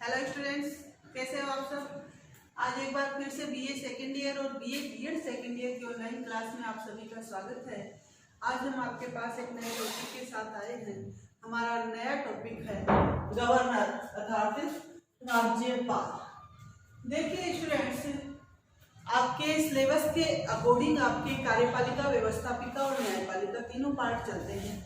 Hello students, कैसे हो आप सब। आज एक बार फिर से बीए सेकेंड ईयर और बीए बीएड सेकेंड ईयर की ऑनलाइन क्लास में आप सभी का स्वागत है। आज हम आपके पास एक नए टॉपिक के साथ आए हैं। हमारा नया टॉपिक है गवर्नर अर्थात राज्यपाल। देखिए स्टूडेंट्स, आपके सिलेबस के अकॉर्डिंग आपके कार्यपालिका, व्यवस्थापिका और न्यायपालिका तीनों पार्ट चलते हैं।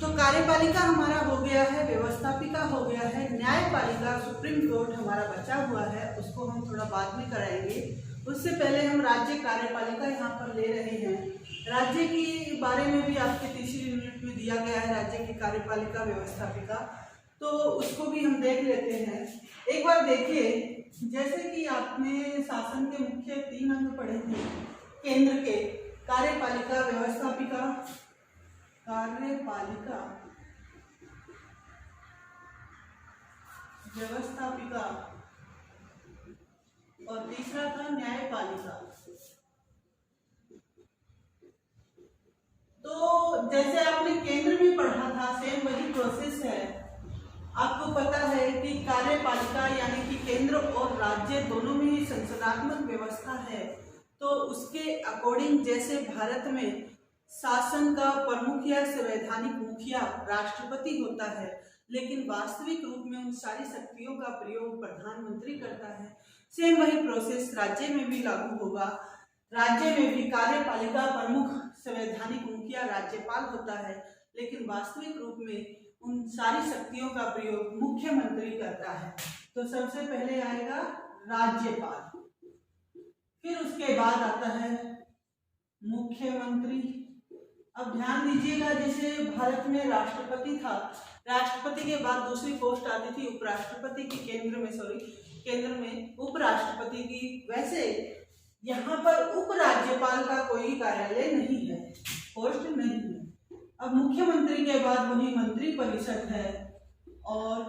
तो कार्यपालिका हमारा हो गया है, व्यवस्थापिका हो गया है, न्यायपालिका सुप्रीम कोर्ट हमारा बचा हुआ है, उसको हम थोड़ा बाद में कराएंगे। उससे पहले हम राज्य कार्यपालिका यहाँ पर ले रहे हैं। राज्य के बारे में भी आपके तीसरी यूनिट में दिया गया है, राज्य की कार्यपालिका व्यवस्थापिका, तो उसको भी हम देख लेते हैं। एक बार देखिए, जैसे कि आपने शासन के मुख्य 3 अंग पढ़े थे। केंद्र के कार्यपालिका, व्यवस्थापिका, कार्यपालिका, व्यवस्थापिका और तीसरा था न्यायपालिका। तो जैसे आपने केंद्र में पढ़ा था, सेम वही प्रोसेस है। आपको पता है कि कार्यपालिका यानी कि केंद्र और राज्य दोनों में ही संसदात्मक व्यवस्था है। तो उसके अकॉर्डिंग जैसे भारत में शासन का प्रमुख या संवैधानिक मुखिया राष्ट्रपति होता है, लेकिन वास्तविक रूप में उन सारी शक्तियों का प्रयोग प्रधानमंत्री करता है। सेम वही प्रोसेस राज्य में भी लागू होगा। राज्य में भी कार्यपालिका प्रमुख संवैधानिक मुखिया राज्यपाल होता है, लेकिन वास्तविक रूप में उन सारी शक्तियों का प्रयोग मुख्यमंत्री करता है। तो सबसे पहले आएगा राज्यपाल, फिर उसके बाद आता है मुख्यमंत्री। अब ध्यान दीजिएगा, जैसे भारत में राष्ट्रपति था, राष्ट्रपति के बाद दूसरी पोस्ट आती थी उपराष्ट्रपति की, केंद्र में उपराष्ट्रपति की। वैसे यहाँ पर उपराज्यपाल का कोई कार्यालय नहीं है, पोस्ट नहीं है। अब मुख्यमंत्री के बाद वही मंत्री परिषद है और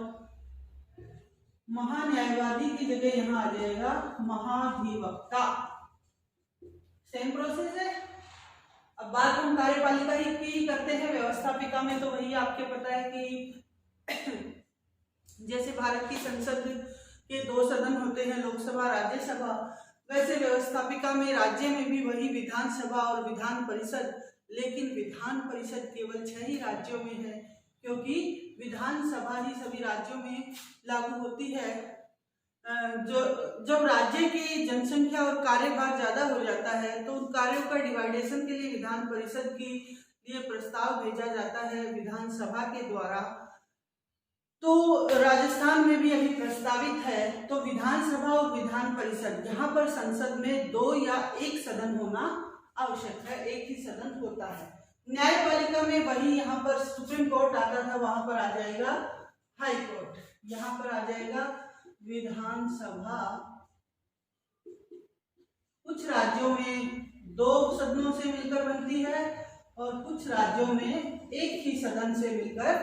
महान्यायवादी की जगह यहाँ आ जाएगा महाधिवक्ता। सेम प्रोसेस है। अब बात हम कार्यपालिका की करते हैं। व्यवस्थापिका में तो वही आपके पता है कि जैसे भारत की संसद के 2 सदन होते हैं, लोकसभा, राज्यसभा, वैसे व्यवस्थापिका में राज्य में भी वही विधानसभा और विधान परिषद। लेकिन विधान परिषद केवल 6 ही राज्यों में है, क्योंकि विधानसभा ही सभी राज्यों में लागू होती है। जब राज्य की जनसंख्या और कार्यभार ज्यादा हो जाता है तो उन कार्यों का डिवाइडेशन के लिए विधान परिषद के लिए प्रस्ताव भेजा जाता है विधानसभा के द्वारा। तो राजस्थान में भी अभी प्रस्तावित है। तो विधानसभा और विधान परिषद, यहाँ पर संसद में 2 या 1 सदन होना आवश्यक है, एक ही सदन होता है। न्यायपालिका में वही यहाँ पर सुप्रीम कोर्ट आता था, वहां पर आ जाएगा हाई कोर्ट, यहाँ पर आ जाएगा विधानसभा। कुछ राज्यों में 2 सदनों से मिलकर बनती है और कुछ राज्यों में 1 ही सदन से मिलकर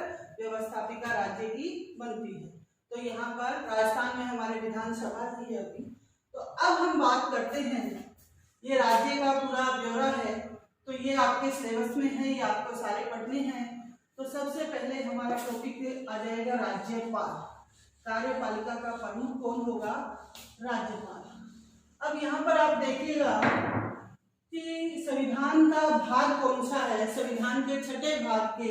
व्यवस्थापिका राज्य की बनती है। तो यहाँ पर राजस्थान में हमारे विधानसभा ही है अभी। तो अब हम बात करते हैं, ये राज्य का पूरा ब्यौरा है, तो ये आपके सिलेबस में है, ये आपको सारे पढ़ने हैं। तो सबसे पहले हमारा टॉपिक आ जाएगा राज्यपाल। कार्यपालिका का प्रमुख कौन होगा? राज्यपाल। अब यहाँ पर आप देखिएगा कि संविधान का भाग कौन सा है। संविधान के 6ठे भाग के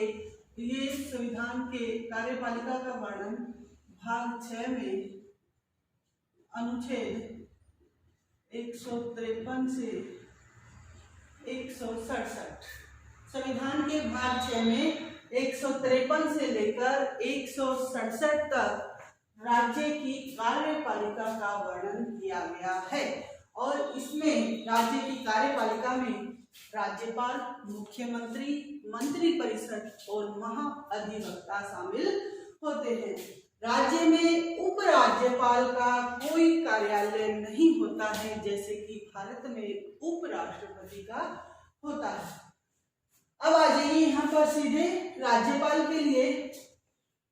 ये संविधान के कार्यपालिका का वर्णन भाग 6 में अनुच्छेद 153 से 167, संविधान के भाग 6 में 153 से लेकर 167 तक राज्य की कार्यपालिका का वर्णन किया गया है। और इसमें राज्य की कार्यपालिका में राज्यपाल, मुख्यमंत्री, मंत्री परिषद और महाअधिवक्ता शामिल होते हैं। राज्य में उपराज्यपाल का कोई कार्यालय नहीं होता है, जैसे कि भारत में उपराष्ट्रपति का होता है। अब आ जाइए यहाँ पर सीधे राज्यपाल के लिए।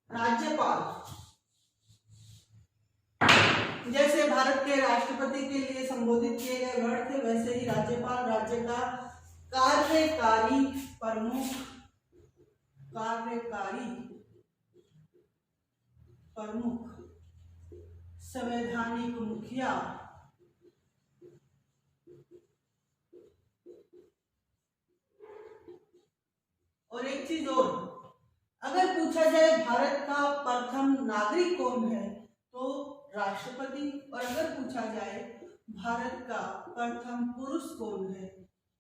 राज्यपाल जैसे भारत के राष्ट्रपति के लिए संबोधित किए गए वर्ड थे, वैसे ही राज्यपाल राज्य का कार्यकारी प्रमुख, कार्यकारी प्रमुख संवैधानिक मुखिया और एक चीज और, अगर पूछा जाए भारत का प्रथम नागरिक कौन है तो राष्ट्रपति, और अगर पूछा जाए भारत का प्रथम पुरुष कौन है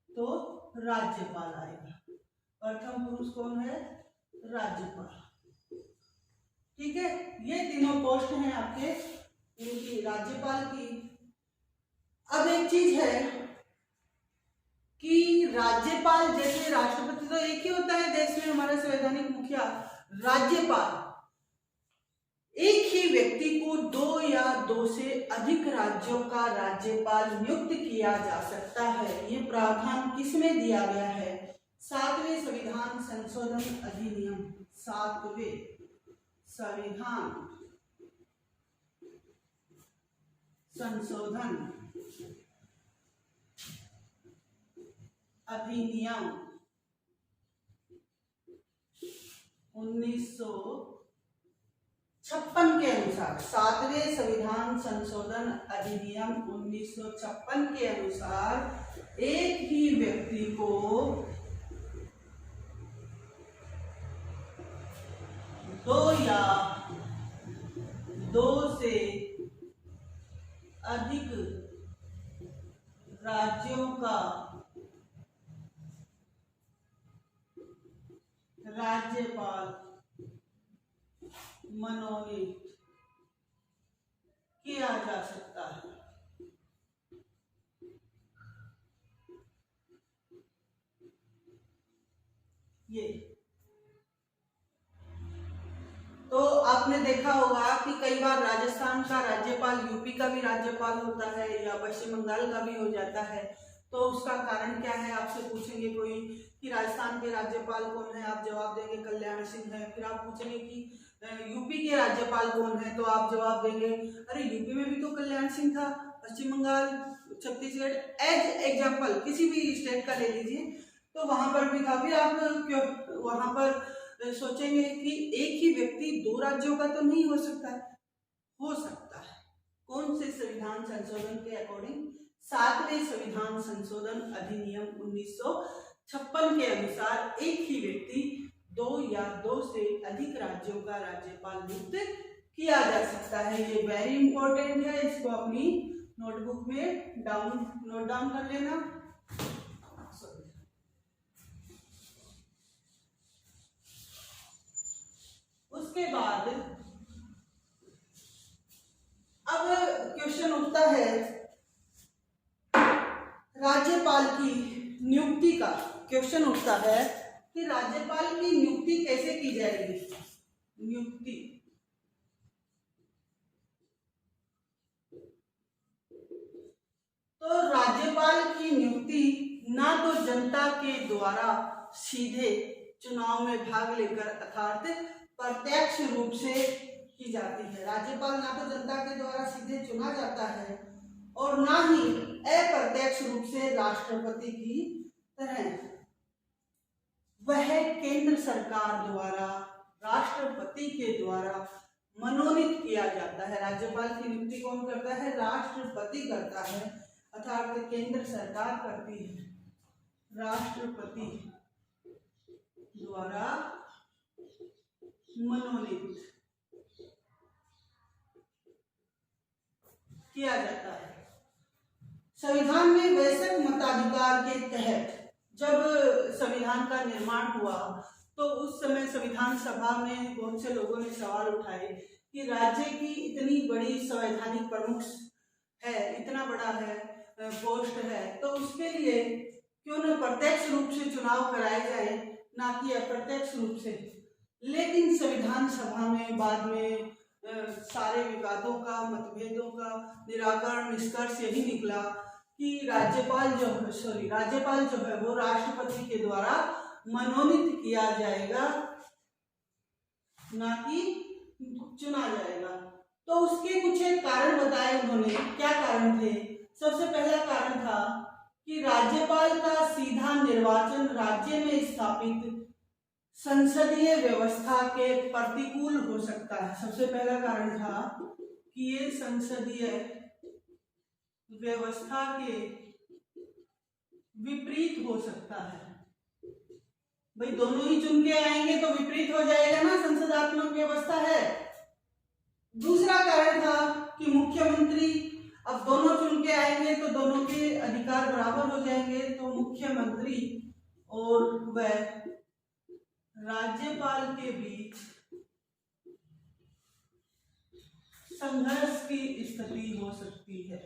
तो राज्यपाल आएगा। प्रथम पुरुष कौन है? राज्यपाल। ठीक है, ये तीनों पोस्ट हैं आपके इनकी राज्यपाल की। अब एक चीज है कि राज्यपाल जैसे राष्ट्रपति तो एक ही होता है देश में हमारा संवैधानिक मुखिया, राज्यपाल एक ही व्यक्ति को 2 या 2 से अधिक राज्यों का राज्यपाल नियुक्त किया जा सकता है। ये प्रावधान किसमें दिया गया है? 7वें संविधान संशोधन अधिनियम, 7वें संविधान संशोधन अधिनियम 1956 के अनुसार, 7वें संविधान संशोधन अधिनियम 1956 के अनुसार एक ही व्यक्ति को 2 या 2 से अधिक राज्यों का राज्यपाल मनोनीत किया जा सकता है। ये तो आपने देखा होगा कि कई बार राजस्थान का राज्यपाल यूपी का भी राज्यपाल होता है या पश्चिम बंगाल का भी हो जाता है। तो उसका कारण क्या है? आपसे पूछेंगे कोई कि राजस्थान के राज्यपाल कौन है, आप जवाब देंगे कल्याण सिंह है। फिर आप पूछेंगे कि यूपी के राज्यपाल कौन है, तो आप जवाब देंगे अरे यूपी में भी तो कल्याण सिंह था, पश्चिम बंगाल, छत्तीसगढ़, एज एग्जाम्पल किसी भी स्टेट का ले लीजिए तो वहां पर भी था। फिर आप क्यों वहां पर सोचेंगे कि एक ही व्यक्ति 2 राज्यों का तो नहीं हो सकता है? हो सकता है। कौन से संविधान संशोधन के अकॉर्डिंग? 7वें संविधान संशोधन अधिनियम 1956 के अनुसार एक ही व्यक्ति 2 या 2 से अधिक राज्यों का राज्यपाल नियुक्त किया जा सकता है। ये वेरी इंपॉर्टेंट है, इसको अपनी नोटबुक में नोट डाउन कर लेना। उसके बाद अब क्वेश्चन उठता है राज्यपाल की नियुक्ति का। क्वेश्चन उठता है कि राज्यपाल की नियुक्ति कैसे की जाएगी? नियुक्ति तो राज्यपाल की नियुक्ति ना तो जनता के द्वारा सीधे चुनाव में भाग लेकर अर्थात प्रत्यक्ष रूप से की जाती है। राज्यपाल ना तो जनता के द्वारा सीधे चुना जाता है और ना ही अप्रत्यक्ष रूप से राष्ट्रपति की तरह वह केंद्र सरकार द्वारा राष्ट्रपति के द्वारा मनोनीत किया जाता है। राज्यपाल की नियुक्ति कौन करता है? राष्ट्रपति करता है, अर्थात केंद्र सरकार करती है। राष्ट्रपति द्वारा मनोनीत किया जाता है। संविधान में वयस्क मताधिकार के तहत जब संविधान का निर्माण हुआ तो उस समय संविधान सभा में बहुत से लोगों ने सवाल उठाए कि राज्य की इतनी बड़ी संवैधानिक प्रमुख है, इतना बड़ा है पोस्ट है, तो उसके लिए क्यों न प्रत्यक्ष रूप से चुनाव कराए जाए, ना कि अप्रत्यक्ष रूप से। लेकिन संविधान सभा में बाद में सारे विवादों का, मतभेदों का निराकरण निष्कर्ष यही निकला कि राज्यपाल जो है वो राष्ट्रपति के द्वारा मनोनीत किया जाएगा, ना कि चुना जाएगा। तो उसके कुछ एक कारण बताए उन्होंने। क्या कारण थे? सबसे पहला कारण था कि राज्यपाल का सीधा निर्वाचन राज्य में स्थापित संसदीय व्यवस्था के प्रतिकूल हो सकता है। सबसे पहला कारण था कि ये संसदीय व्यवस्था के विपरीत हो सकता है। भाई दोनों ही चुन के आएंगे तो विपरीत हो जाएगा ना, संसदात्मक व्यवस्था है। दूसरा कारण था कि मुख्यमंत्री, अब दोनों चुन के आएंगे तो दोनों के अधिकार बराबर हो जाएंगे, तो मुख्यमंत्री और वह राज्यपाल के बीच संघर्ष की स्थिति हो सकती है,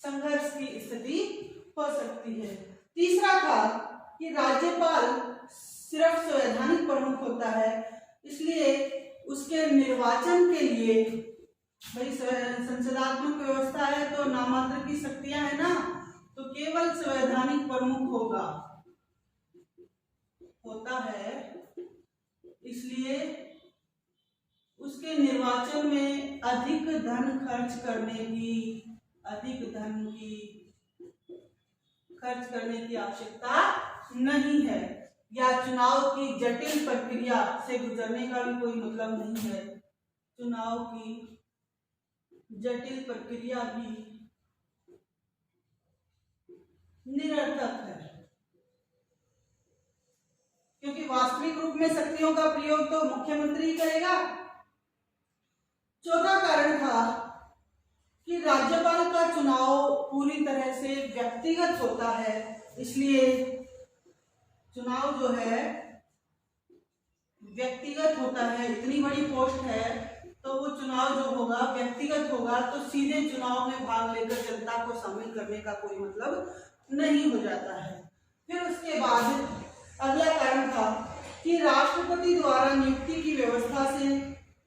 संघर्ष की स्थिति हो सकती है। तीसरा था कि राज्यपाल सिर्फ संवैधानिक प्रमुख होता है, इसलिए उसके निर्वाचन के लिए, भाई संसदात्मक व्यवस्था है तो नामांतर की शक्तियां है ना, तो केवल संवैधानिक प्रमुख होता है, इसलिए उसके निर्वाचन में अधिक धन खर्च करने की आवश्यकता नहीं है, या चुनाव की जटिल प्रक्रिया से गुजरने का भी कोई मतलब नहीं है। चुनाव की जटिल प्रक्रिया भी निरर्थक है, क्योंकि वास्तविक रूप में शक्तियों का प्रयोग तो मुख्यमंत्री ही करेगा। चौथा कारण था कि राज्यपाल का चुनाव पूरी तरह से व्यक्तिगत होता है, इसलिए चुनाव जो है व्यक्तिगत होता है। इतनी बड़ी पोस्ट है तो वो चुनाव जो होगा व्यक्तिगत होगा, तो सीधे चुनाव में भाग लेकर जनता को शामिल करने का कोई मतलब नहीं हो जाता है। फिर उसके बाद अगला कारण था कि राष्ट्रपति द्वारा नियुक्ति की व्यवस्था से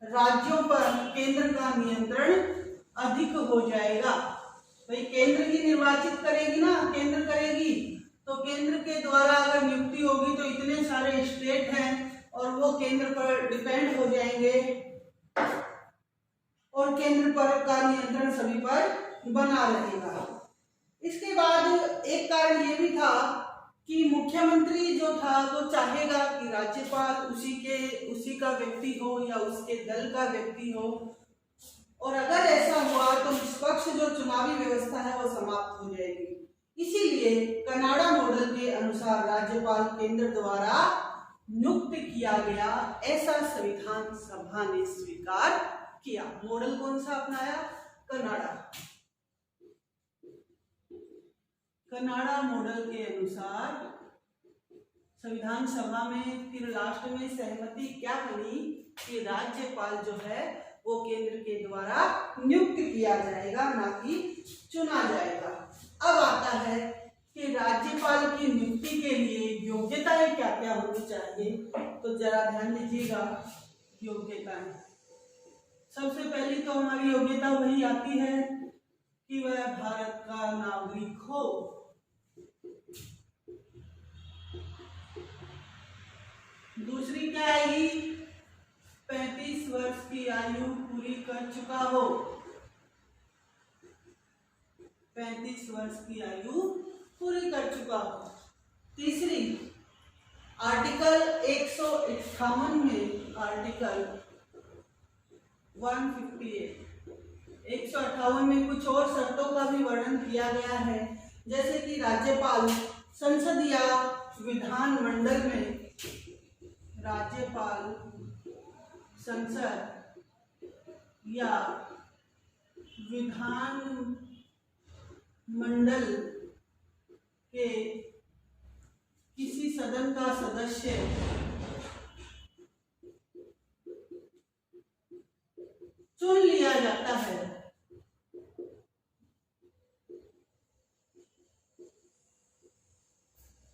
राज्यों पर केंद्र का नियंत्रण अधिक हो जाएगा। भाई केंद्र ही निर्वाचित करेगी ना, केंद्र करेगी, तो केंद्र के द्वारा अगर नियुक्ति होगी तो इतने सारे स्टेट हैं और वो केंद्र पर डिपेंड हो जाएंगे और केंद्र पर का नियंत्रण सभी पर बना रहेगा। इसके बाद एक कारण ये भी था कि मुख्यमंत्री जो था वो चाहेगा कि राज्यपाल उसी का व्यक्ति हो या उसके दल का व्यक्ति हो, और अगर ऐसा हुआ तो निष्पक्ष जो चुनावी व्यवस्था है वो समाप्त हो जाएगी। इसीलिए कनाडा मॉडल के अनुसार राज्यपाल केंद्र द्वारा नियुक्त किया गया, ऐसा संविधान सभा ने स्वीकार किया। मॉडल कौन सा अपनाया? कनाडा मॉडल के अनुसार संविधान सभा में फिर लास्ट में सहमति क्या बनी कि राज्यपाल जो है वो केंद्र के द्वारा नियुक्त किया जाएगा, ना कि चुना जाएगा। अब आता है कि राज्यपाल की नियुक्ति के लिए योग्यताएं क्या क्या होनी चाहिए, तो जरा ध्यान दीजिएगा। योग्यताएं, सबसे पहली तो हमारी योग्यता वही आती है कि वह भारत का नागरिक हो। दूसरी क्या आएगी? 35 वर्ष की आयु पूरी कर चुका हो। 35 वर्ष की आयु पूरी कर चुका हो। तीसरी, आर्टिकल 158 में, आर्टिकल 158 में कुछ और शर्तों का भी वर्णन किया गया है, जैसे कि राज्यपाल संसद या विधानमंडल में, राज्यपाल संसद या विधान मंडल के किसी सदन का सदस्य चुन लिया जाता है।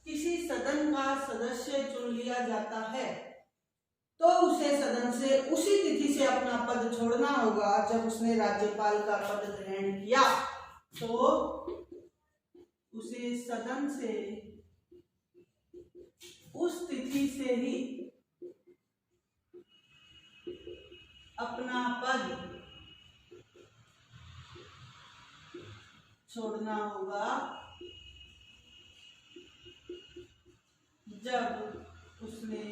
किसी सदन का सदस्य चुन लिया जाता है तो उसे सदन से उसी तिथि से अपना पद छोड़ना होगा जब उसने राज्यपाल का पद ग्रहण किया, तो उसे सदन से उस तिथि से ही अपना पद छोड़ना होगा जब उसने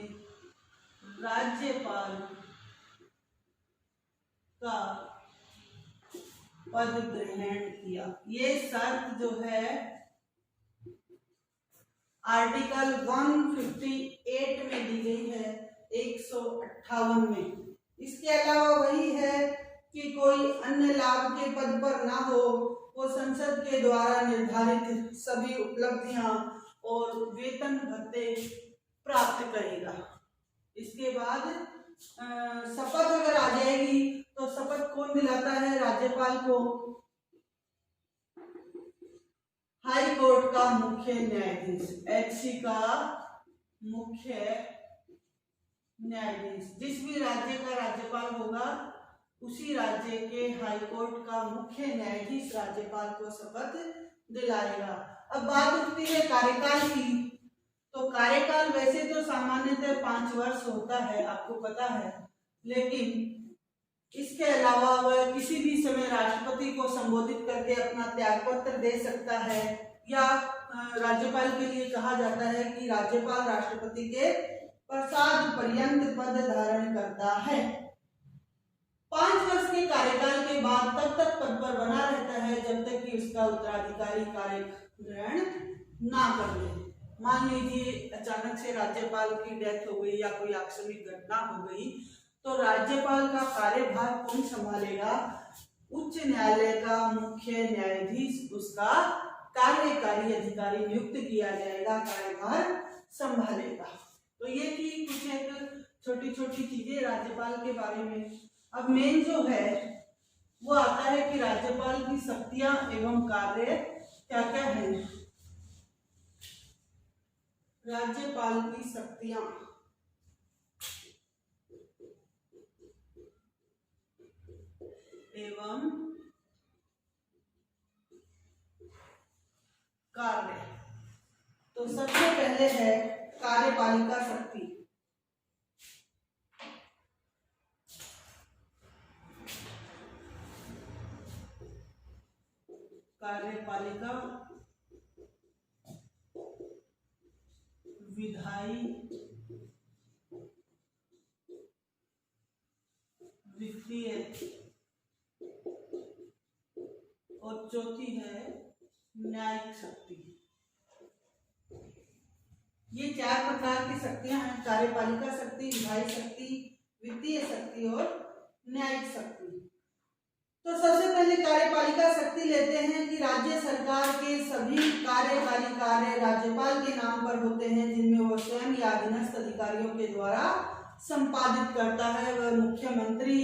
राज्यपाल पद ग्रहण किया। ये शर्त जो है आर्टिकल 158 में दी गई है, 158 में। इसके अलावा वही है कि कोई अन्य लाभ के पद पर ना हो, वो संसद के द्वारा निर्धारित सभी उपलब्धियां और वेतन भत्ते प्राप्त करेगा। इसके बाद शपथ अगर आ जाएगी तो शपथ कौन दिलाता है राज्यपाल को? हाई कोर्ट का मुख्य न्यायाधीश, एचसी का मुख्य न्यायाधीश। जिस भी राज्य का राज्यपाल होगा उसी राज्य के हाई कोर्ट का मुख्य न्यायाधीश राज्यपाल को शपथ दिलाएगा। अब बात उठती है कार्यकाल की। तो कार्यकाल वैसे तो सामान्यतः 5 वर्ष होता है, आपको पता है, लेकिन इसके अलावा वह किसी भी समय राष्ट्रपति को संबोधित करके अपना त्यागपत्र दे सकता है, या राज्यपाल के लिए कहा जाता है कि राज्यपाल राष्ट्रपति के प्रसाद पर्यंत पद धारण करता है। 5 वर्ष के कार्यकाल के बाद तब तक पद पर बना रहता है जब तक कि उसका उत्तराधिकारी कार्य ग्रहण ना कर ले। मान लीजिए अचानक से राज्यपाल की डेथ हो गई या कोई आकस्मिक घटना हो गई, तो राज्यपाल का कार्यभार कौन संभालेगा? उच्च न्यायालय का मुख्य न्यायाधीश, उसका कार्यकारी अधिकारी नियुक्त किया जाएगा, कार्यभार संभालेगा। तो ये थी कुछ एक छोटी छोटी चीजें राज्यपाल के बारे में। अब मेन जो है वो आता है कि राज्यपाल की शक्तियां एवं कार्य क्या क्या है। राज्यपाल की शक्तियां एवं कार्य। तो सबसे पहले है कार्यपालिका शक्ति। कार्यपालिका विधायी, वित्तीय और चौथी है न्यायिक शक्ति। ये 4 प्रकार की शक्तियां हैं, कार्यपालिका शक्ति, विधायी शक्ति, वित्तीय शक्ति और न्यायिक शक्ति। तो सबसे पहले कार्यपालिका शक्ति लेते हैं कि राज्य सरकार के सभी कार्यकारी कार्य राज्यपाल के नाम पर होते हैं, जिनमें वो स्वयं या अधीनस्थ अधिकारियों के द्वारा संपादित करता है। वह मुख्यमंत्री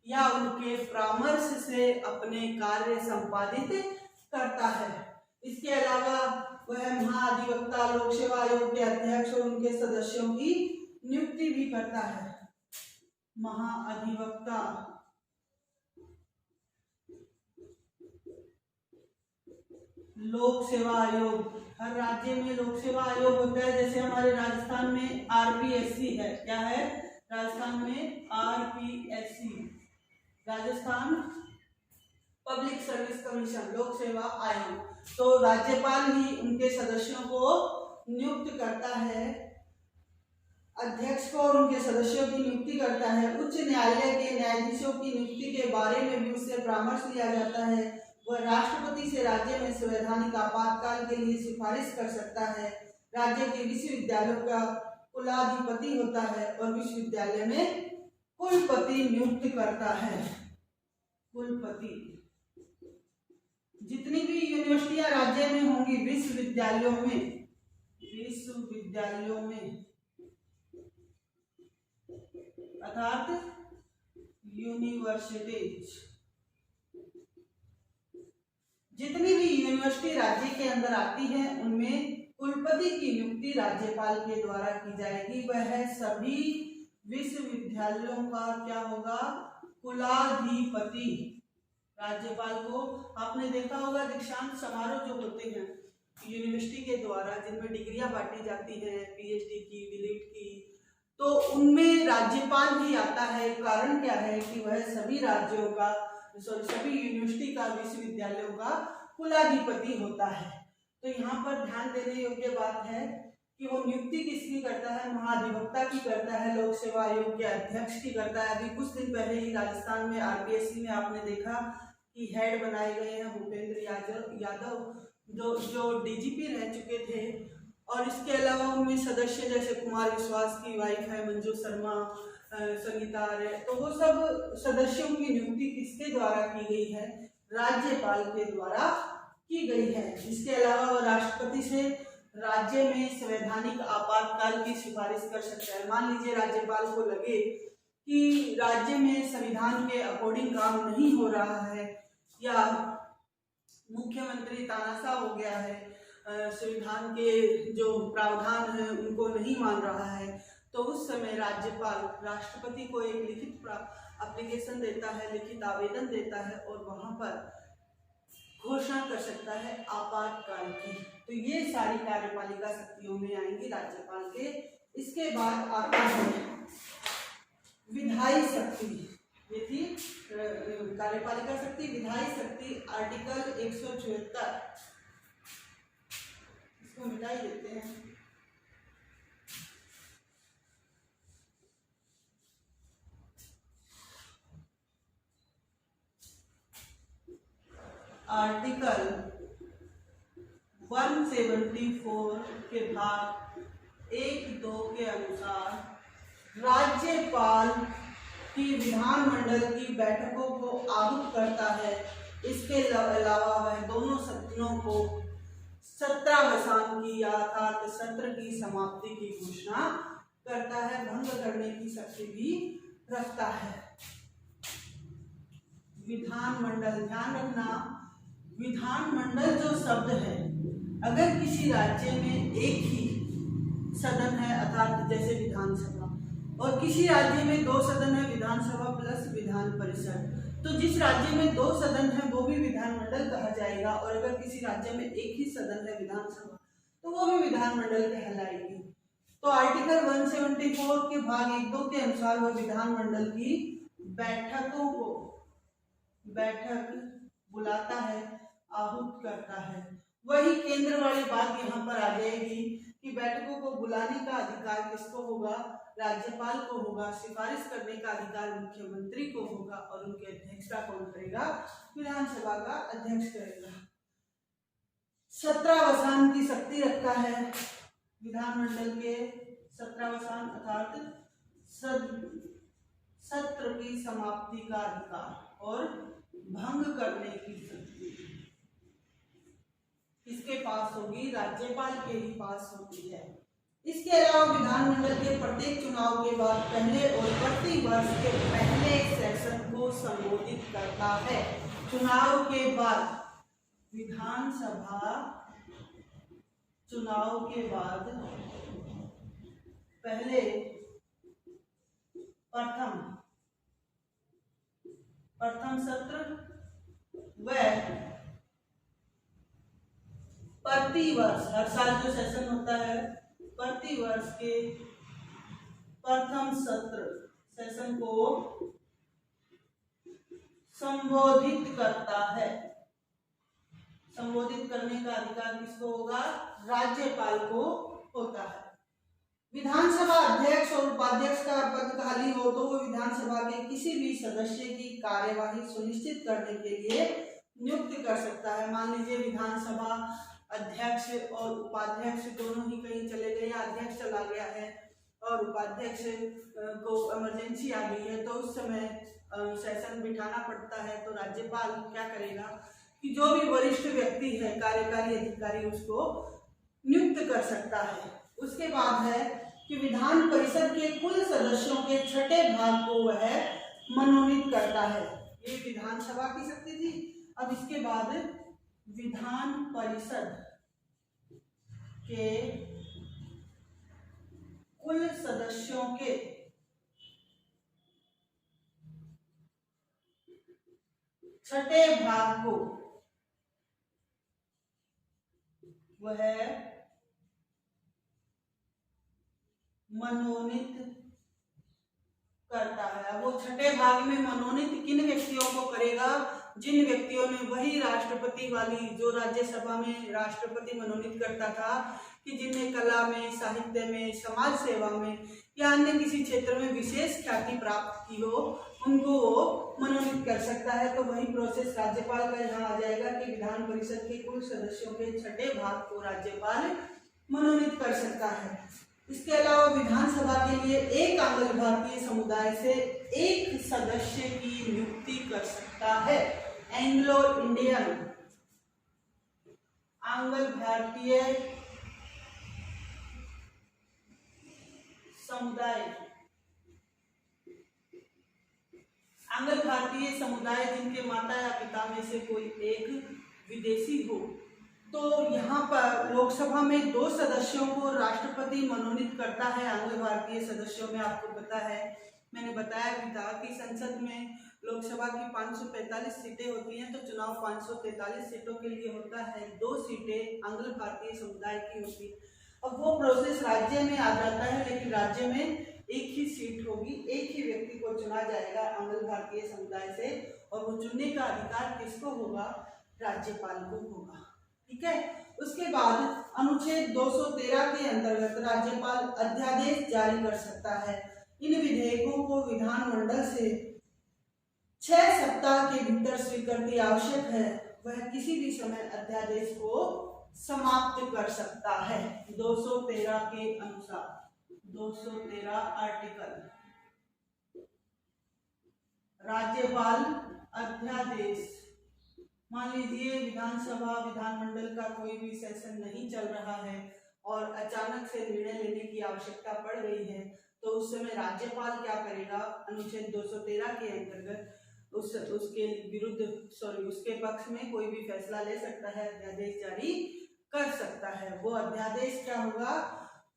या उनके परामर्श से अपने कार्य संपादित करता है। इसके अलावा वह महाधिवक्ता, लोक सेवा आयोग के अध्यक्ष और उनके सदस्यों की नियुक्ति भी करता है। महाधिवक्ता, लोक सेवा आयोग, हर राज्य में लोक सेवा आयोग होता है। जैसे हमारे राजस्थान में आरपीएससी है। क्या है? राजस्थान में RPSC, Rajasthan public service commission, लोक सेवा आयोग। तो राज्यपाल ही उनके सदस्यों को नियुक्त करता है, अध्यक्ष को और उनके सदस्यों की नियुक्ति करता है। उच्च न्यायालय के न्यायाधीशों की नियुक्ति के बारे में भी उससे परामर्श लिया जाता है। वह राष्ट्रपति से राज्य में संवैधानिक आपातकाल के लिए सिफारिश कर सकता है। राज्य के विश्वविद्यालयों का कुलाधिपति होता है और विश्वविद्यालय में कुलपति नियुक्त करता है। कुलपति, जितनी भी यूनिवर्सिटियां राज्य में होंगी, विश्वविद्यालयों में अर्थात यूनिवर्सिटीज, जितनी भी यूनिवर्सिटी राज्य के अंदर आती है उनमें कुलपति की नियुक्ति राज्यपाल के द्वारा की जाएगी। वह सभी विश्वविद्यालयों का क्या होगा? कुलाधिपति। राज्यपाल को आपने देखा होगा दीक्षांत समारोह जो होते हैं यूनिवर्सिटी के द्वारा, जिनमें डिग्रियां बांटी जाती हैं, पीएचडी की, डीलिट की, तो उनमें राज्यपाल भी आता है। कारण क्या है कि वह सभी राज्यों का, सभी यूनिवर्सिटी का, विश्वविद्यालयों का कुलाधिपति होता है। तो यहाँ पर ध्यान देने योग्य बात है कि वो नियुक्ति किसकी करता है? महाधिवक्ता की करता है, लोक सेवा आयोग के अध्यक्ष की करता है। अभी कुछ दिन पहले ही राजस्थान में आरपीएससी में आपने देखा की हेड बनाए गए हैं भूपेंद्र यादव जो डीजीपी रह चुके थे। और इसके अलावा उनमें सदस्य जैसे कुमार विश्वास की वाइफ है मंजू शर्मा, संगीता आर्य, तो वो सब सदस्यों की नियुक्ति किसके द्वारा की गई है? राज्यपाल के द्वारा की गई है। इसके अलावा राष्ट्रपति से राज्य में संवैधानिक आपातकाल की सिफारिश कर सकता है। मान लीजिए राज्यपाल को लगे कि राज्य में संविधान के अकॉर्डिंग काम नहीं हो रहा है या मुख्यमंत्री तानाशाह हो गया है, संविधान के जो प्रावधान है उनको नहीं मान रहा है, तो उस समय राज्यपाल राष्ट्रपति को एक लिखित एप्लीकेशन देता है, लिखित आवेदन देता है और वहां पर घोषणा कर सकता है आपातकाल की। तो ये सारी कार्यपालिका शक्तियों में आएंगी राज्यपाल के। इसके बाद आता है विधायी शक्ति। ये थी कार्यपालिका शक्ति। विधायी शक्ति आर्टिकल 174, इसको मिटा ही देते हैं। आर्टिकल 174 के भाग 1-2 के अनुसार राज्यपाल की विधानमंडल की बैठकों को आहूत करता है। इसके अलावा वह दोनों सदनों को सत्रावसान की अर्थात सत्र की समाप्ति की घोषणा करता है, भंग करने की शक्ति भी रखता है। विधानमंडल, ध्यान रखना विधानमंडल जो शब्द है, अगर किसी राज्य में एक ही सदन है अर्थात जैसे विधानसभा, और किसी राज्य में 2 सदन है, विधानसभा प्लस विधान परिषद, तो जिस राज्य में 2 सदन है वो भी विधानमंडल कहा जाएगा। और अगर किसी राज्य में एक ही सदन है विधानसभा, तो वो भी विधानमंडल कहलाएगी। तो आर्टिकल 174 के भाग 1-2 के अनुसार वह विधानमंडल की बैठकों को बैठक बुलाता है, आहूत करता है। वही केंद्र वाली बात यहाँ पर आ जाएगी कि बैठकों को बुलाने का अधिकार किसको होगा? राज्यपाल को होगा। सिफारिश करने का अधिकार मुख्यमंत्री को होगा और उनकी अध्यक्षता कौन करेगा? विधानसभा का अध्यक्ष करेगा। सत्रावसान की शक्ति रखता है विधानमंडल के। सत्रावसान अर्थात सत्र की समाप्ति का अधिकार और भंग करने की शक्ति किसके पास होगी? राज्यपाल के ही पास होती है। इसके अलावा विधानमंडल के प्रत्येक चुनाव के बाद पहले और प्रति वर्ष के पहले सेशन को संबोधित करता है। चुनाव के बाद विधानसभा चुनाव के बाद पहले प्रथम सत्र व प्रतिवर्ष, हर साल जो सेशन होता है प्रतिवर्ष के प्रथम सत्र सेशन को संबोधित करता है। संबोधित करने का अधिकार किसको होगा? राज्यपाल को होता है। विधानसभा अध्यक्ष और उपाध्यक्ष का पद खाली हो तो वो विधानसभा के किसी भी सदस्य की कार्यवाही सुनिश्चित करने के लिए नियुक्त कर सकता है। मान लीजिए विधानसभा अध्यक्ष और उपाध्यक्ष दोनों ही कहीं चले गए या अध्यक्ष चला गया है और उपाध्यक्ष को इमरजेंसी आ गई है, तो उस समय सेशन बिठाना पड़ता है। तो राज्यपाल क्या करेगा कि जो भी वरिष्ठ व्यक्ति है कार्यकारी अधिकारी उसको नियुक्त कर सकता है। उसके बाद है कि विधान परिषद के कुल सदस्यों के 6ठे भाग को वह मनोनीत करता है। ये विधानसभा की शक्ति थी। अब इसके बाद विधान परिषद के कुल सदस्यों के 6ठे भाग को वह मनोनीत करता है। वो 6ठे भाग में मनोनीत किन व्यक्तियों को करेगा? जिन व्यक्तियों ने वही राष्ट्रपति वाली जो राज्यसभा में राष्ट्रपति मनोनीत करता था कि जिन्हें कला में, साहित्य में, समाज सेवा में या अन्य किसी क्षेत्र में विशेष ख्याति प्राप्त की हो, उनको वो मनोनीत कर सकता है। तो वही प्रोसेस राज्यपाल का यहाँ आ जाएगा कि विधान परिषद के कुल सदस्यों के छठे भाग को राज्यपाल मनोनीत कर सकता है। इसके अलावा विधानसभा के लिए एक आंग्ल भारतीय समुदाय से एक सदस्य की नियुक्ति कर सकता है। एंग्लो इंडियन आंग्ल भारतीय समुदाय, आंग्ल भारतीय समुदाय जिनके माता या पिता में से कोई एक विदेशी हो, तो यहाँ पर लोकसभा में 2 सदस्यों को राष्ट्रपति मनोनीत करता है। आंग्ल भारतीय सदस्यों में आपको पता है, मैंने बताया भी था कि संसद में लोकसभा की 545 सीटें होती हैं, तो चुनाव 543 सीटों के लिए होता है। 2 सीटें आंग्ल भारतीय समुदाय की होती है। अब वो प्रोसेस राज्य में आ जाता है, लेकिन राज्य में एक ही सीट होगी, एक ही व्यक्ति को चुना जाएगा आंग्ल भारतीय समुदाय से, और वो चुनने का अधिकार किसको होगा? राज्यपाल को होगा। ठीक है। उसके बाद अनुच्छेद 213 के अंतर्गत राज्यपाल अध्यादेश जारी कर सकता है। इन विधेयकों को विधानमंडल से 6 सप्ताह के भीतर स्वीकृति आवश्यक है। वह किसी भी समय अध्यादेश को समाप्त कर सकता है। 213 के अनुसार, 213 आर्टिकल, राज्यपाल अध्यादेश, मान लीजिए विधानसभा विधानमंडल का कोई भी सेशन नहीं चल रहा है और अचानक से निर्णय लेने की आवश्यकता पड़ गई है, तो उस समय राज्यपाल क्या करेगा? अनुच्छेद 213 के अंतर्गत उसके विरुद्ध उसके पक्ष में कोई भी फैसला ले सकता है, अध्यादेश जारी कर सकता है। वो अध्यादेश क्या होगा?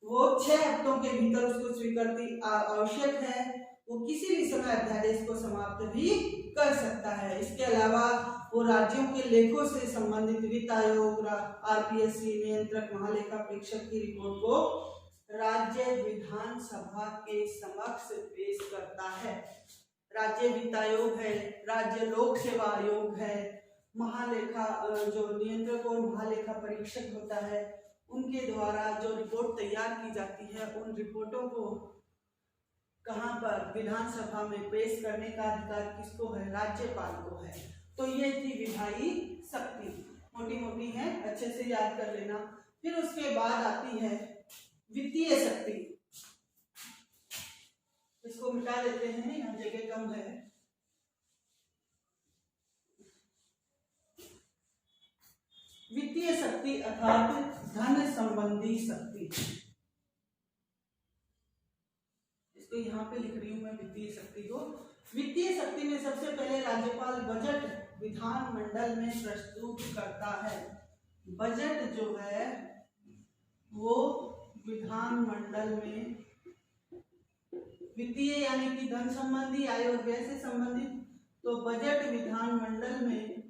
वो 6 हफ्तों के भीतर उसको स्वीकृति आवश्यक है। वो किसी भी समय अध्यादेश को समाप्त भी कर सकता है। इसके अलावा वो राज्यों के लेखों से संबंधित वित्त आयोग, आरपीएससी, नियंत्रक, महालेखा परीक्षक की रिपोर्ट को राज्य विधानसभा के समक्ष पेश करता है। राज्य वित्त आयोग है, राज्य लोक सेवा आयोग है, महालेखा जो नियंत्रक और महालेखा परीक्षक होता है, उनके द्वारा जो रिपोर्ट तैयार की जाती है, उन रिपोर्टों को कहाँ पर? विधानसभा में पेश करने का अधिकार किसको है? राज्यपाल को है। तो ये थी विधायी शक्ति, मोटी मोटी है, अच्छे से याद कर लेना। फिर उसके बाद आती है वित्तीय शक्ति। इसको मिटा देते हैं, यहाँ जगह कम है। वित्तीय शक्ति अर्थात धन संबंधी शक्ति, इसको यहाँ पे लिख रही हूँ मैं वित्तीय शक्ति को। वित्तीय शक्ति में सबसे पहले राज्यपाल बजट विधानमंडल में प्रस्तुत करता है। बजट जो है वो विधानमंडल में वित्तीय यानी कि धन संबंधी, आय और व्यय से संबंधित, तो बजट विधानमंडल में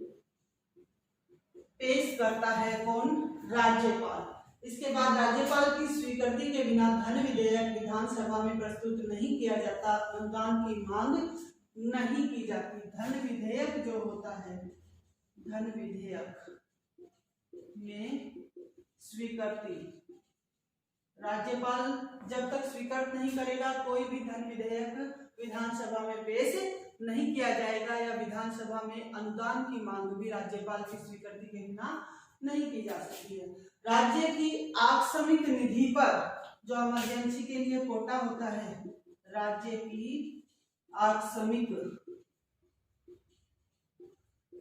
पेश करता है कौन? राज्यपाल। इसके बाद राज्यपाल की स्वीकृति के बिना धन विधेयक विधानसभा में प्रस्तुत नहीं किया जाता, अनुदान की मांग नहीं की जाती। धन विधेयक जो होता है, धन विधेयक में स्वीकृति, राज्यपाल जब तक स्वीकृत नहीं करेगा कोई भी धन विधेयक विधानसभा में पेश नहीं किया जाएगा, या विधानसभा में अनुदान की मांग भी राज्यपाल की स्वीकृति के बिना नहीं की जा सकती है। राज्य की आकस्मिक निधि पर, जो इमरजेंसी के लिए कोटा होता है, राज्य की आकस्मिक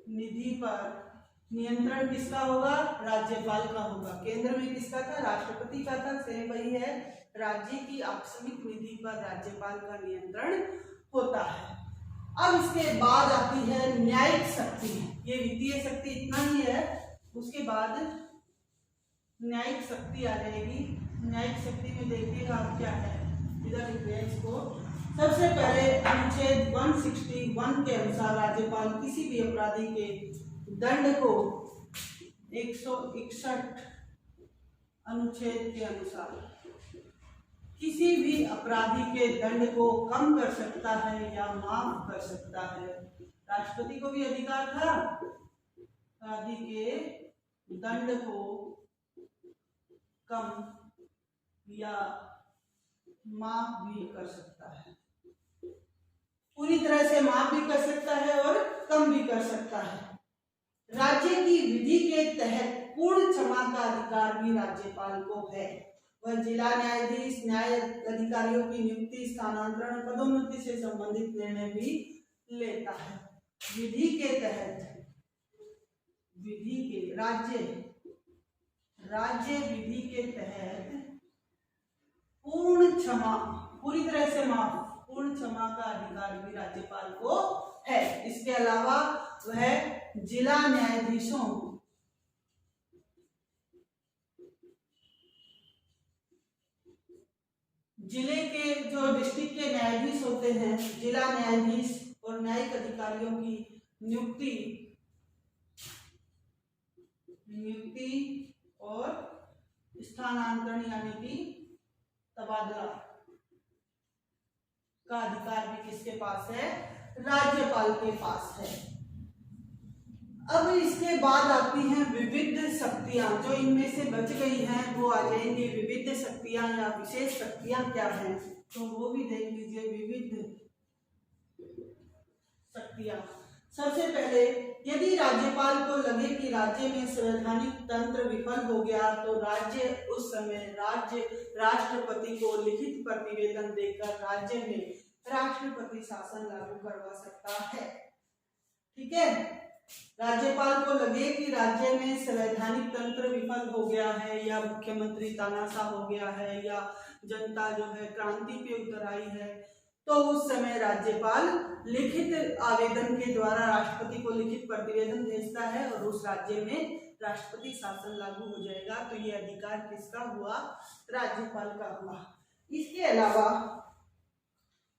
निधि पर नियंत्रण किसका होगा? राज्यपाल का होगा। केंद्र में किसका था? राष्ट्रपति का था। सेम वही है, राज्य की आकस्मिक निधि पर राज्यपाल का नियंत्रण होता है। अब इसके बाद आती है न्यायिक शक्ति। ये वित्तीय शक्ति इतना ही है, उसके बाद न्यायिक शक्ति आ जाएगी। न्यायिक शक्ति में देखिएगा आप क्या है, इधर लिखिए इसको। सबसे पहले अनुच्छेद 161 के अनुसार राज्यपाल किसी भी अपराधी के दंड को 161 अनुच्छेद के अनुसार किसी भी अपराधी के दंड को कम कर सकता है या माफ कर सकता है। राष्ट्रपति को भी अधिकार था अपराधी के दंड को कम या माफ भी कर सकता है। पूरी तरह से माफ भी कर सकता है और कम भी कर सकता है। राज्य की विधि के तहत पूर्ण क्षमा का अधिकार भी राज्यपाल को है। वह जिला न्यायाधीश, न्याय अधिकारियों की नियुक्ति, स्थानांतरण, पदोन्नति से संबंधित निर्णय भी लेता है। विधि के तहत, विधि के राज्य विधि के तहत पूर्ण क्षमा, पूरी तरह से माफ, पूर्ण क्षमा का अधिकार भी राज्यपाल को है। इसके अलावा वह जिला न्यायाधीशों, जिले के जो डिस्ट्रिक्ट के न्यायाधीश होते हैं, जिला न्यायाधीश और न्यायिक अधिकारियों की नियुक्ति और स्थानांतरण यानी कि तबादला का अधिकार भी किसके पास है? राज्यपाल के पास है। अब इसके बाद आती हैं विविध शक्तियां। जो इनमें से बच गई हैं वो आ जाएंगी विविध शक्तियां या विशेष शक्तियां क्या हैं, तो वो भी देख लीजिए। विविध शक्तियां, सबसे पहले यदि राज्यपाल को लगे कि राज्य में संवैधानिक तंत्र विफल हो गया तो राज्य उस समय राष्ट्रपति को लिखित प्रतिवेदन देकर राज्य में राष्ट्रपति शासन लागू करवा सकता है। ठीक है, राज्यपाल को लगे कि राज्य में संवैधानिक तंत्र विफल हो गया है या मुख्यमंत्री तानाशाह हो गया है या जनता जो है क्रांति पे उतर आई है, तो उस समय राज्यपाल लिखित आवेदन के द्वारा राष्ट्रपति को लिखित प्रतिवेदन भेजता है और उस राज्य में राष्ट्रपति शासन लागू हो जाएगा। तो ये अधिकार किसका हुआ? राज्यपाल का हुआ। इसके अलावा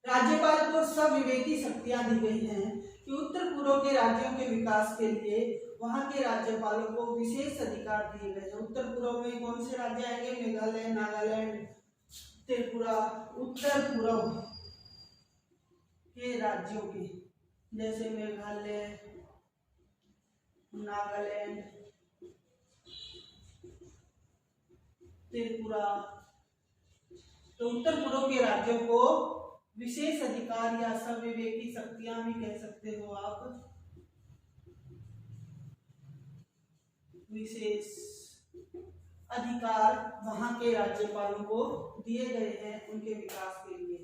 राज्यपाल को सविवेकी शक्तियां दी गई हैं कि उत्तर पूर्व के राज्यों के विकास के लिए वहां के राज्यपालों को विशेष अधिकार दिए गए हैं। उत्तर पूर्व में कौन से राज्य आएंगे? मेघालय, नागालैंड, त्रिपुरा। उत्तर पूर्व के राज्यों के जैसे मेघालय, नागालैंड, त्रिपुरा, तो उत्तर पूर्व के राज्यों को विशेष अधिकार या सविवेकी शक्तियां भी कह सकते हो आप, विशेष अधिकार वहां के राज्यपालों को दिए गए हैं उनके विकास के लिए।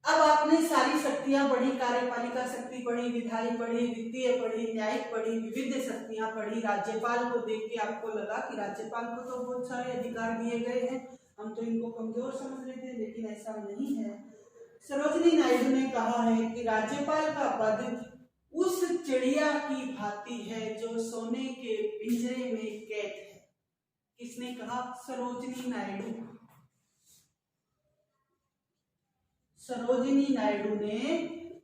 अब आपने सारी शक्तियां पढ़ी, कार्यपालिका शक्ति पढ़ी, विधायी पढ़ी, वित्तीय पढ़ी, न्यायिक पढ़ी, विविध शक्तियां पढ़ी। राज्यपाल को देख के आपको लगा कि राज्यपाल को तो बहुत सारे अधिकार दिए गए हैं, हम तो इनको कमजोर समझ रहे थे, लेकिन ऐसा नहीं है। सरोजिनी नायडू ने कहा है कि राज्यपाल का पद उस चिड़िया की भांति है जो सोने के पिंजरे में कैद है। किसने कहा? सरोजिनी नायडू। सरोजिनी नायडू ने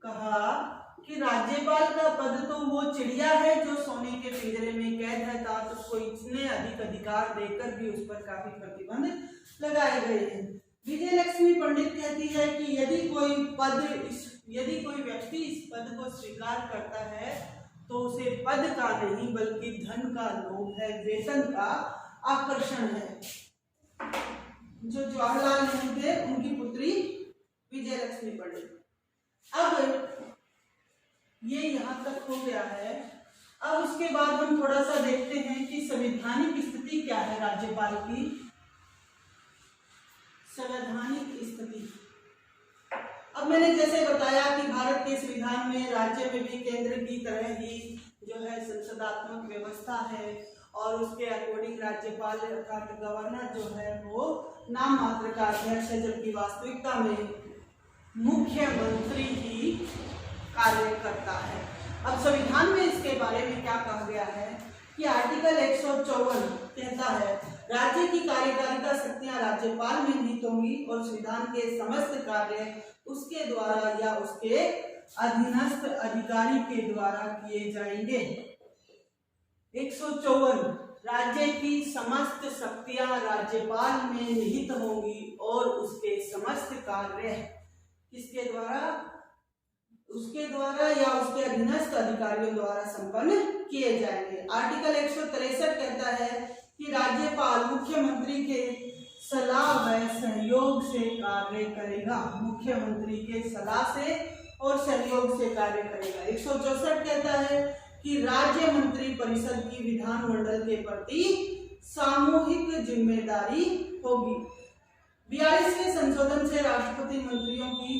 कहा कि राज्यपाल का पद तो वो चिड़िया है जो सोने के पिंजरे में कैद है, तो उसको इतने अधिक अधिकार देकर भी उस पर काफी प्रतिबंध लगाए गए हैं। विजय लक्ष्मी पंडित कहती है कि यदि कोई व्यक्ति इस पद को स्वीकार करता है तो उसे पद का नहीं बल्कि धन का लोभ है, वेतन का आकर्षण है। जो जवाहरलाल नेहरू थे उनकी पुत्री विजय लक्ष्मी पंडित। अब ये यहाँ तक हो गया है। अब उसके बाद हम थोड़ा सा देखते हैं कि संवैधानिक स्थिति क्या है राज्यपाल की। संवैधानिक स्थिति, अब मैंने जैसे बताया कि भारत के संविधान में राज्य में भी केंद्र की तरह ही जो है संसदात्मक व्यवस्था है और उसके अकॉर्डिंग राज्यपाल अर्थात गवर्नर जो है वो नाम मात्र का अध्यक्ष है, जबकि वास्तविकता में मुख्यमंत्री ही कार्य करता है। अब संविधान में इसके बारे में क्या कहा गया है कि आर्टिकल 154 कहता है राज्य की कार्यपालिका शक्तियां राज्यपाल में निहित होंगी और संविधान के समस्त कार्य उसके द्वारा या उसके अधीनस्थ अधिकारी के द्वारा किए जाएंगे। 154 राज्य की समस्त शक्तियां राज्यपाल में निहित होंगी और उसके समस्त कार्य किसके द्वारा? उसके द्वारा या उसके अधीनस्थ अधिकारियों द्वारा संपन्न किए जाएंगे। आर्टिकल 163 कहता है कि राज्यपाल मुख्यमंत्री के सलाह व सहयोग से कार्य करेगा। मुख्यमंत्री के सलाह से और सहयोग से कार्य करेगा। 164 कहता है कि राज्य मंत्री परिषद की विधानमंडल के प्रति सामूहिक जिम्मेदारी होगी। 42वें संशोधन से राष्ट्रपति मंत्रियों की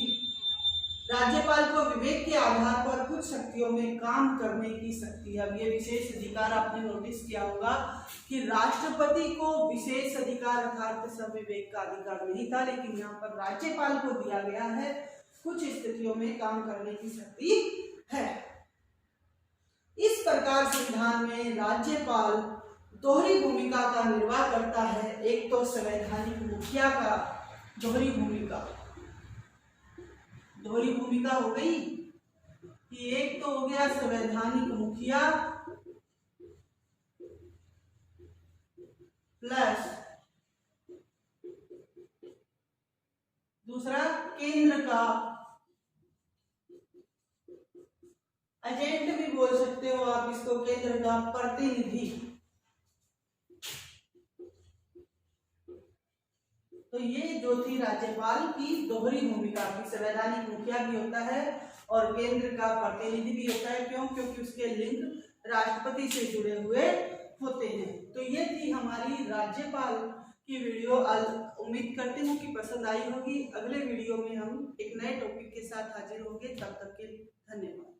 राज्यपाल को विवेक के आधार पर कुछ शक्तियों में काम करने की शक्ति। अब ये विशेष अधिकार आपने नोटिस किया होगा कि राष्ट्रपति को विशेष अधिकार अर्थात सब विवेक का अधिकार नहीं था, लेकिन यहाँ पर राज्यपाल को दिया गया है, कुछ स्थितियों में काम करने की शक्ति है। इस प्रकार संविधान में राज्यपाल दोहरी भूमिका का निर्वाह करता है। एक तो संवैधानिक मुखिया का दोहरी भूमिका हो गई कि एक तो हो गया संवैधानिक मुखिया प्लस दूसरा केंद्र का एजेंट भी बोल सकते हो आप इसको, केंद्र का प्रतिनिधि। तो ये जो थी राज्यपाल की दोहरी भूमिका की, संवैधानिक मुखिया भी होता है और केंद्र का प्रतिनिधि भी होता है। क्यों? क्योंकि उसके लिंक राष्ट्रपति से जुड़े हुए होते हैं। तो ये थी हमारी राज्यपाल की वीडियो। उम्मीद करती हूँ कि पसंद आई होगी। अगले वीडियो में हम एक नए टॉपिक के साथ हाजिर होंगे। तब तक के लिए धन्यवाद।